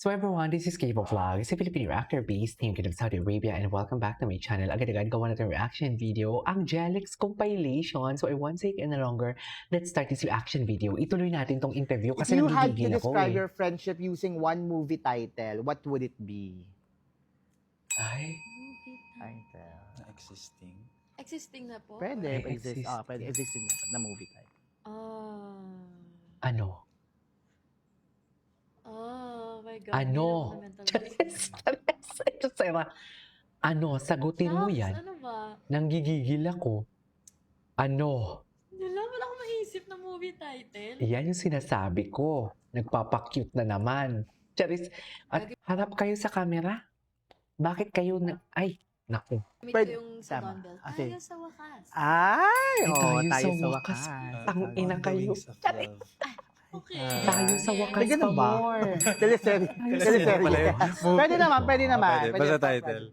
So everyone, this is Cable Vlogs, a Filipino actor-based team of Saudi Arabia, and welcome back to my channel. Agad-agad gawa natin reaction video, ang Jelix compilation. So I won't take any longer. Let's start this reaction video. Ituloy natin tong interview If kasi you had to nagigigil ako describe eh. your friendship using one movie title, what would it be? Ay, Title. Na existing. Existing na po? Pwede, Ay, exist. existing. Pwede existing na movie title. ano? Oh my God. Ano? Charis. Ano? Sagutin mo yan. Ano ba? Nanggigigil ako. Ano? Wala akong maisip na movie title. Yan yung sinasabi ko. Nagpapakute na naman. Charis, at harap kayo sa camera. Bakit kayo na... Ay, naku. Meet Pwede- ko yung sa tama. Donbell. Okay. Tayo sa wakas. Ay, tayo tayo sa sa wakas. wakas. Ang ina On the kayo. Wings of Love. Okay. Tayo sa wakas May ganun pa ba? more. Teleserye. Teleserye pala yun. Pwede naman, pwede naman. Pwede, basta title.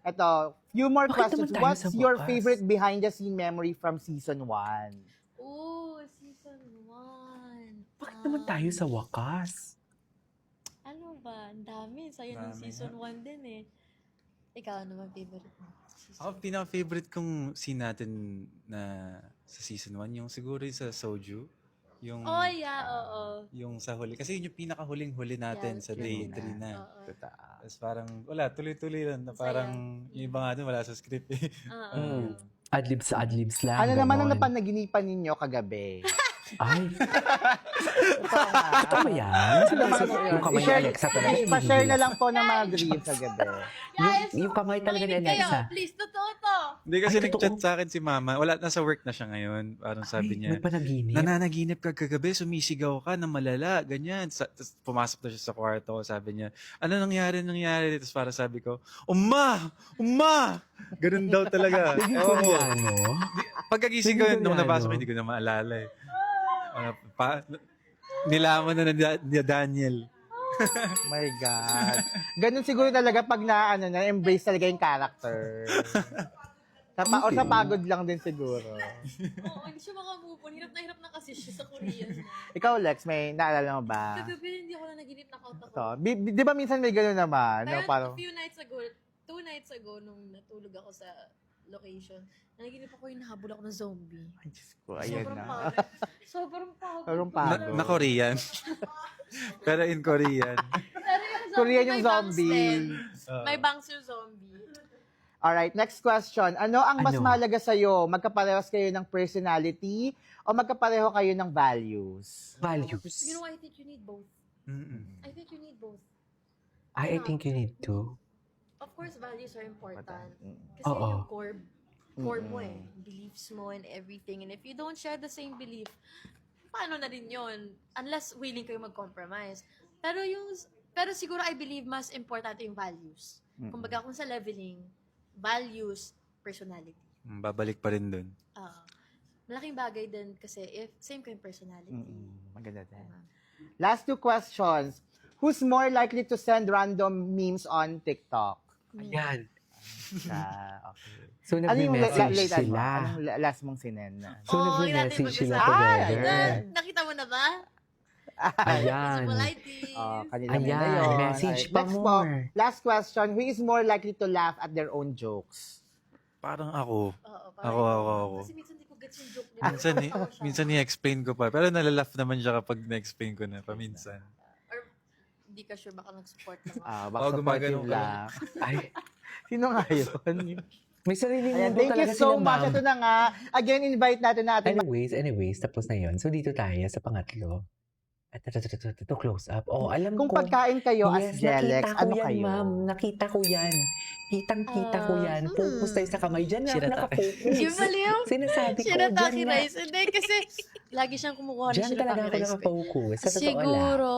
Ito, few more Bakit questions. naman tayo What's sa your wakas? favorite behind-the-scene memory from season 1? Oh, season 1. Bakit naman tayo sa wakas? Ano ba? Ang dami. Sa'yo ng Dami season 1 din eh. Ikaw, ano ba favorite mo? Ako, pinaka-favorite kong scene natin na sa season 1, yung siguro yung sa Soju. Yung, Oh, yeah, oo. yung sa huli. Kasi yun yung pinaka-huling-huli natin Yeah, sa day yun 3 na. Oo. Tapos parang, wala, tuloy-tuloy lang. Na parang, yung iba nga dun, wala sa script eh. Oo. Adlibs sa adlibs lang. Ano naman ang ganon. napanaginipan ninyo kagabi? Ay, ito ba yan? Yung kamay ni Alexa talaga. Pa-share na lang po ng mga dreams kagabi. Yung kamay talaga ni Makinig kayo. Alexa. Please, totoo to. Hindi kasi Ay, totoo. nag-chat sa akin si mama. Wala, nasa work na siya ngayon. Parang sabi Ay, niya, may panaginip. nananaginip ka kagabi, sumisigaw ka na malala, ganyan. Tapos pumasok na siya sa kwarto, sabi niya, ano nangyari? Tapos para sabi ko, Uma! Uma! Ganun daw talaga. Ewan ko. Ano? Pagkagising ko, Hindi nung Koreano. nabasa ko, hindi ko na maalala eh. Nilaman na ni Daniel. My God. Ganun siguro talaga pag na-embrace talaga yung character. Or sa pagod lang din siguro. Oo, hindi siya makamove on. Hirap na kasi siya sa Korean. Ikaw, Lex, may naalala mo ba? Kagabi, hindi ako na naginip na out ako. So, di ba minsan may gano'n naman? Pero No, parang, a few nights ago, 2 nights ago, nung natulog ako sa location, naginip ako yung nahabol ako ng zombie. ay, Diyos ko, ayan Sobrang na. pagod. Sobrang pagod. Sobrang pagod. Na Korean. Pero in Korean. Pero yung zombie, Korean yung may bangs zombie. din. May bangs yung zombie. Alright, next question. Ano ang mas Ano? mahalaga sa'yo? Magkaparehas kayo ng personality o magkapareho kayo ng values? Values. You know, I think you need both. Mm-mm. I think you need both. I think you need to. Of course, values are important. Kasi Oo. yung core mo eh. Beliefs mo and everything. And if you don't share the same belief, paano na rin yun? Unless willing kayo mag-compromise. Pero siguro I believe mas important yung values. Kumbaga kung sa leveling, values, personality. Babalik pa rin dun. Malaking bagay din kasi if same kayo yung personality. Maganda din. Last 2 questions. Who's more likely to send random memes on TikTok? Ayan. Okay. So Ano yung nagme-message late mo? sila. Anong last mong sinend na? So Oo, nagme-message natin sila pag-usapan. together. Nakita mo na ba? Ayan. Politely. Kanila Ayan, muna yun. message Alright, pa next po, more. last question. Who is more likely to laugh at their own jokes? Parang ako. Oo, Ako. Kasi minsan di ko gets yung joke nila. Minsan i-explain ko pa. Pero nalalaf naman siya kapag na-explain ko na paminsan. Or hindi ka sure baka nag-support lang ako. Baka Oo, supportive gumagano ka. lang. Ay, Sino nga yun? may sarili Ayan, mundo thank you talaga so sila, much. ma'am. Ito na nga. Again, invite natin natin. Anyways, tapos na yun. So dito tayo sa pangatlo. At ito, close up. Oh, alam Kung ko. pagkain kayo as Yes, Jelex, nakita ko ano yan, kayo? ma'am. Nakita ko yan. Kitang-kita ko yan. Focus tayo sa kamay. Diyan na ako nakafocus. Yung baliw. Sinasabi ko, Shirataki diyan na. rice. Hindi, kasi lagi siyang kumukuha ng Diyan talaga shirataki ako rice. nakafocus. Sa totoo lang. Siguro,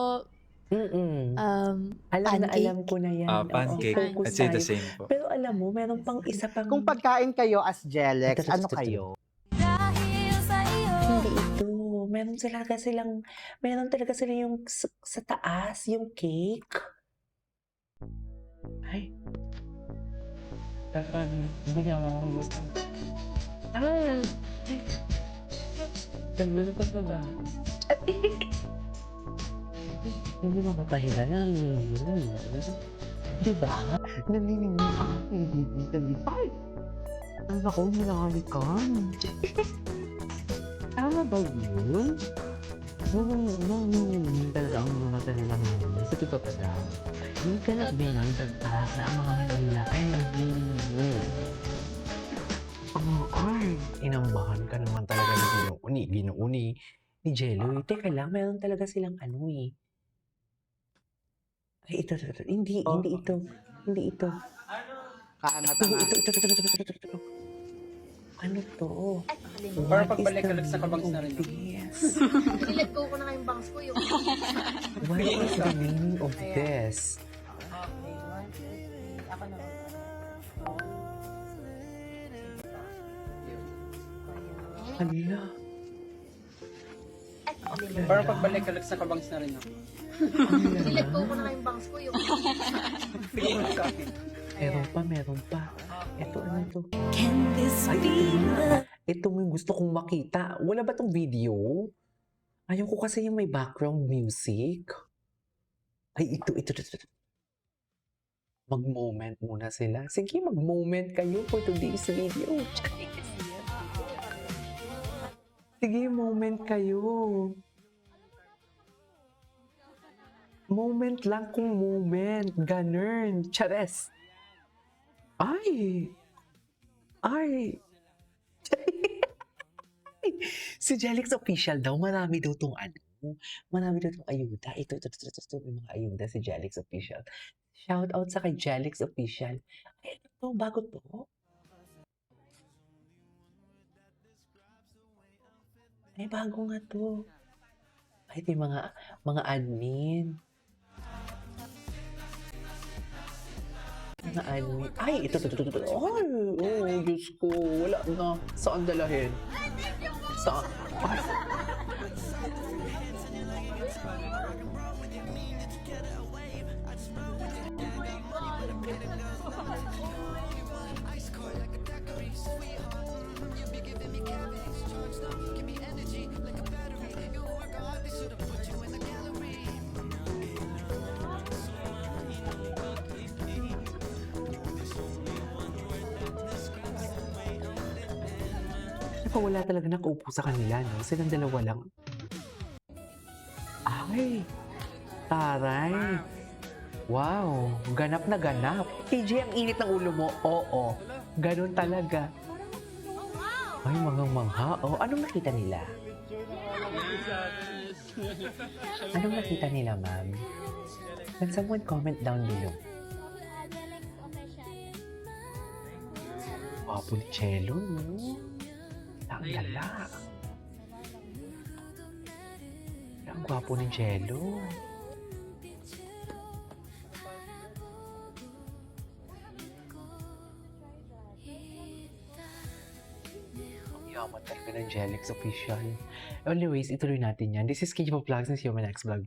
Alam na pancake. alam ko na yan. Oo, Pancake. focus I'd say the tayo. same po. Pero alam mo, meron pang isa pang... Kung pagkain kayo as Jelex, Ito. ano kayo? Hindi ito. Meron talaga sila yung sa taas, yung cake. Ay. Hindi nga gusto. Ganda pa ba? Hindi makapahinga na. Diba? Naninindig ako. Ay! Ano ako, minakalikan. Tama ba yun? Talaga ang mga talaga naman. Sa totoo pala. Hindi ka na bilang tagtaas na ang mga lalaki. Ay, inambahan ka naman talaga ni Ginuuni, ni Jello. Teka lang, meron talaga silang ano eh. Ay, ito. Hindi ito. Hindi ito. Kaangat-angat. Ito. Ano to? Para pagbalik ka sa kabangs na rin. Yes. Nilet go ko na nga yung bangs ko. Yung... What is the meaning of this? Okay, 1, 2, 3. Ako na. Hala. Para pagbalik ka sa kabangs na rin. Nilet go ko na nga yung bangs ko. Yung... Bigyan mo sa akin. Meron pa. Ito, ano to? Can this Ay, be love? ito yung gusto kong makita. Wala ba tong video? Ayaw ko kasi yung may background music. Ay, ito. Mag-moment muna sila. Sige, mag-moment kayo for today's video. Sige, moment kayo. Moment lang kung moment. Ganun. Chares. Ay! Si Jelix Official daw, marami daw tong ayuda. Ito, may mga ayuda si Jelix Official. Shout out sa kay Jelix Official. Ay, ito to, bago to. Ay, bago nga to. Ay, ito yung mga admin. Mga admin. Ay, ito. Ay, Diyos ko. Wala na. Saan dalahin? Saan? Ay. Wala talaga nakaupo sa kanila, no? Silang dalawa lang. Ay! Taray! Wow! Ganap na ganap. TJ, ang init ng ulo mo. Oo. Ganun talaga. Ay, mga mangha. Oh, anong nakita nila? Anong nakita nila, ma'am? Can someone comment down below? Wapo ni Chelo, no? Ang gala. Ang gwapo ni Jello. Ang yaman talaga ng Jelix Official. Anyways, ituloy natin yan. This is Kiji Vlogs and see you on my next vlog. Bye.